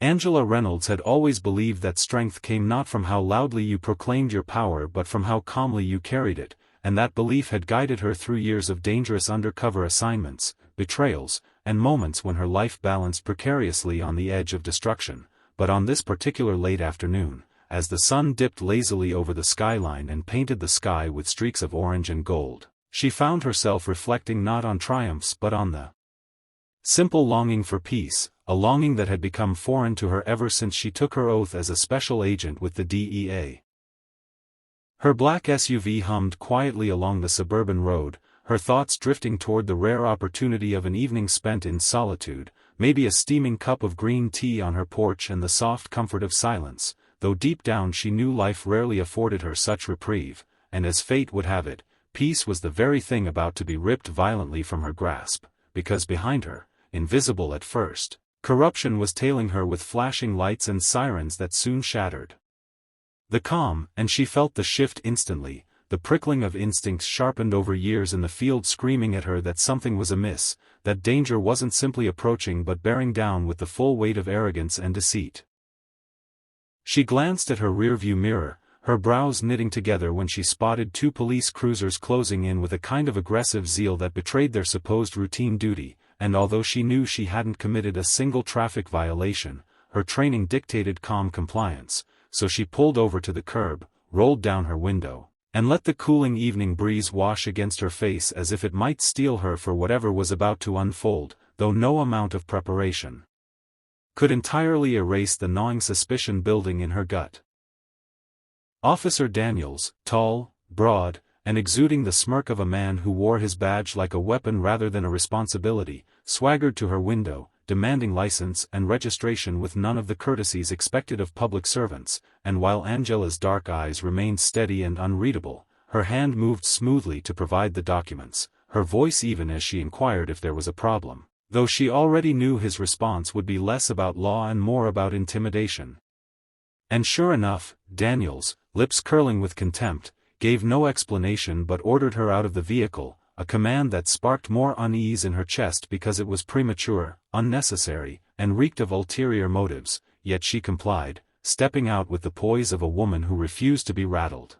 Angela Reynolds had always believed that strength came not from how loudly you proclaimed your power but from how calmly you carried it, and that belief had guided her through years of dangerous undercover assignments, betrayals, and moments when her life balanced precariously on the edge of destruction. But on this particular late afternoon, as the sun dipped lazily over the skyline and painted the sky with streaks of orange and gold, she found herself reflecting not on triumphs but on the simple longing for peace, a longing that had become foreign to her ever since she took her oath as a special agent with the DEA. Her black SUV hummed quietly along the suburban road, her thoughts drifting toward the rare opportunity of an evening spent in solitude, maybe a steaming cup of green tea on her porch and the soft comfort of silence, though deep down she knew life rarely afforded her such reprieve, and as fate would have it, peace was the very thing about to be ripped violently from her grasp, because behind her, invisible at first, corruption was tailing her with flashing lights and sirens that soon shattered the calm, and she felt the shift instantly, the prickling of instincts sharpened over years in the field screaming at her that something was amiss, that danger wasn't simply approaching but bearing down with the full weight of arrogance and deceit. She glanced at her rearview mirror, her brows knitting together when she spotted two police cruisers closing in with a kind of aggressive zeal that betrayed their supposed routine duty, and although she knew she hadn't committed a single traffic violation, her training dictated calm compliance, so she pulled over to the curb, rolled down her window, and let the cooling evening breeze wash against her face as if it might steel her for whatever was about to unfold, though no amount of preparation could entirely erase the gnawing suspicion building in her gut. Officer Daniels, tall, broad, and exuding the smirk of a man who wore his badge like a weapon rather than a responsibility, swaggered to her window, demanding license and registration with none of the courtesies expected of public servants, and while Angela's dark eyes remained steady and unreadable, her hand moved smoothly to provide the documents, her voice even as she inquired if there was a problem, though she already knew his response would be less about law and more about intimidation. And sure enough, Daniels, lips curling with contempt, gave no explanation but ordered her out of the vehicle, a command that sparked more unease in her chest because it was premature, unnecessary, and reeked of ulterior motives, yet she complied, stepping out with the poise of a woman who refused to be rattled.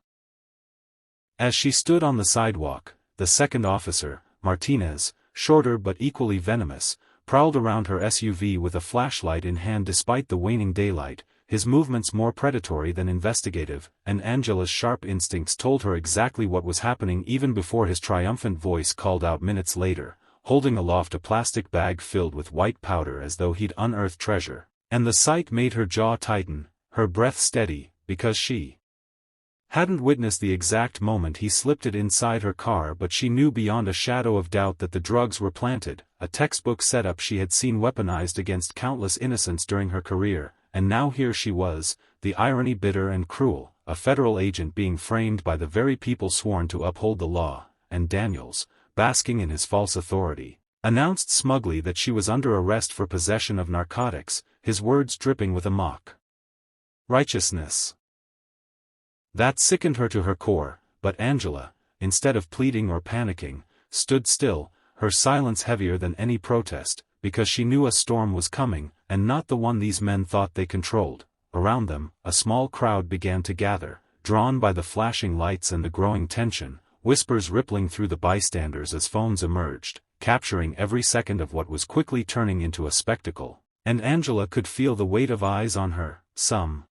As she stood on the sidewalk, the second officer, Martinez, shorter but equally venomous, prowled around her SUV with a flashlight in hand despite the waning daylight, his movements more predatory than investigative, and Angela's sharp instincts told her exactly what was happening even before his triumphant voice called out minutes later, holding aloft a plastic bag filled with white powder as though he'd unearthed treasure, and the sight made her jaw tighten, her breath steady, because she hadn't witnessed the exact moment he slipped it inside her car, but she knew beyond a shadow of doubt that the drugs were planted, a textbook setup she had seen weaponized against countless innocents during her career. And now here she was, the irony bitter and cruel, a federal agent being framed by the very people sworn to uphold the law, and Daniels, basking in his false authority, announced smugly that she was under arrest for possession of narcotics, his words dripping with a mock righteousness that sickened her to her core. But Angela, instead of pleading or panicking, stood still, her silence heavier than any protest, because she knew a storm was coming, and not the one these men thought they controlled. Around them, a small crowd began to gather, drawn by the flashing lights and the growing tension, whispers rippling through the bystanders as phones emerged, capturing every second of what was quickly turning into a spectacle, and Angela could feel the weight of eyes on her, some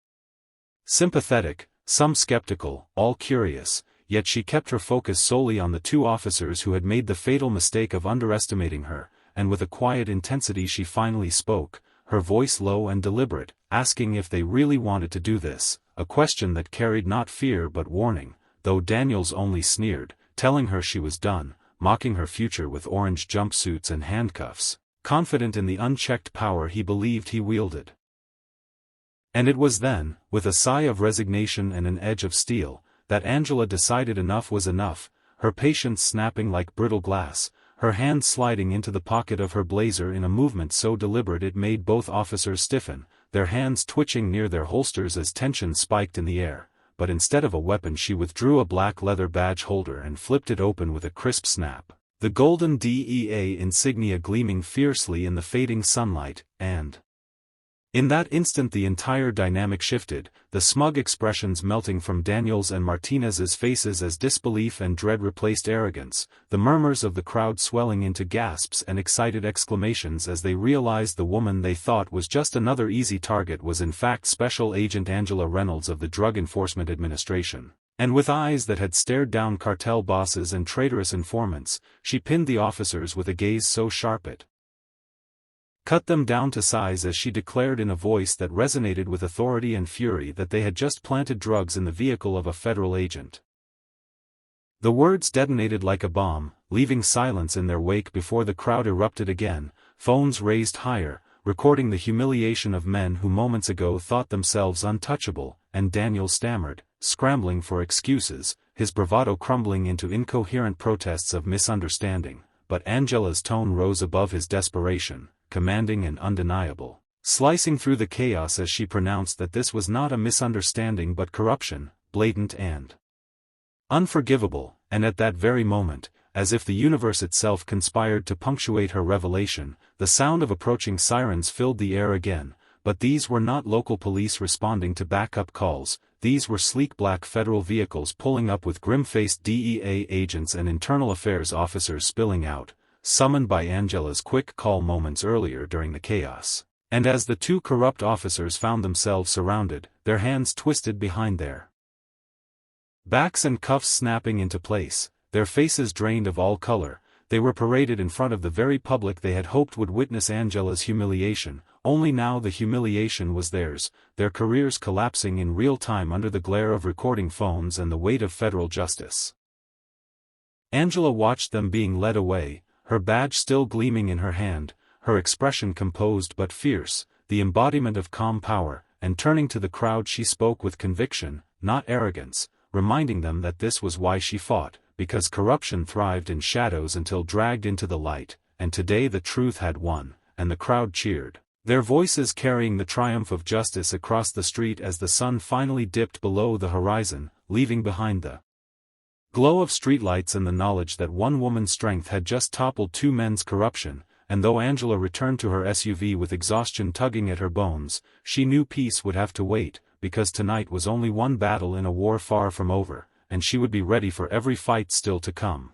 sympathetic, some skeptical, all curious, yet she kept her focus solely on the two officers who had made the fatal mistake of underestimating her, and with a quiet intensity she finally spoke, her voice low and deliberate, asking if they really wanted to do this, a question that carried not fear but warning, though Daniels only sneered, telling her she was done, mocking her future with orange jumpsuits and handcuffs, confident in the unchecked power he believed he wielded. And it was then, with a sigh of resignation and an edge of steel, that Angela decided enough was enough, her patience snapping like brittle glass, her hand sliding into the pocket of her blazer in a movement so deliberate it made both officers stiffen, their hands twitching near their holsters as tension spiked in the air. But instead of a weapon she withdrew a black leather badge holder and flipped it open with a crisp snap, the golden DEA insignia gleaming fiercely in the fading sunlight, and In that instant the entire dynamic shifted, the smug expressions melting from Daniels and Martinez's faces as disbelief and dread replaced arrogance, the murmurs of the crowd swelling into gasps and excited exclamations as they realized the woman they thought was just another easy target was in fact Special Agent Angela Reynolds of the Drug Enforcement Administration. And with eyes that had stared down cartel bosses and traitorous informants, she pinned the officers with a gaze so sharp it cut them down to size as she declared in a voice that resonated with authority and fury that they had just planted drugs in the vehicle of a federal agent. The words detonated like a bomb, leaving silence in their wake before the crowd erupted again, phones raised higher, recording the humiliation of men who moments ago thought themselves untouchable, and Daniel stammered, scrambling for excuses, his bravado crumbling into incoherent protests of misunderstanding, but Angela's tone rose above his desperation, commanding and undeniable, slicing through the chaos as she pronounced that this was not a misunderstanding but corruption, blatant and unforgivable, and at that very moment, as if the universe itself conspired to punctuate her revelation, the sound of approaching sirens filled the air again, but these were not local police responding to backup calls, these were sleek black federal vehicles pulling up with grim-faced DEA agents and internal affairs officers spilling out, summoned by Angela's quick call moments earlier during the chaos. And as the two corrupt officers found themselves surrounded, their hands twisted behind their backs and cuffs snapping into place, their faces drained of all color, they were paraded in front of the very public they had hoped would witness Angela's humiliation, only now the humiliation was theirs, their careers collapsing in real time under the glare of recording phones and the weight of federal justice. Angela watched them being led away, her badge still gleaming in her hand, her expression composed but fierce, the embodiment of calm power, and turning to the crowd she spoke with conviction, not arrogance, reminding them that this was why she fought, because corruption thrived in shadows until dragged into the light, and today the truth had won, and the crowd cheered, their voices carrying the triumph of justice across the street as the sun finally dipped below the horizon, leaving behind the glow of streetlights and the knowledge that one woman's strength had just toppled two men's corruption, and though Angela returned to her SUV with exhaustion tugging at her bones, she knew peace would have to wait, because tonight was only one battle in a war far from over, and she would be ready for every fight still to come.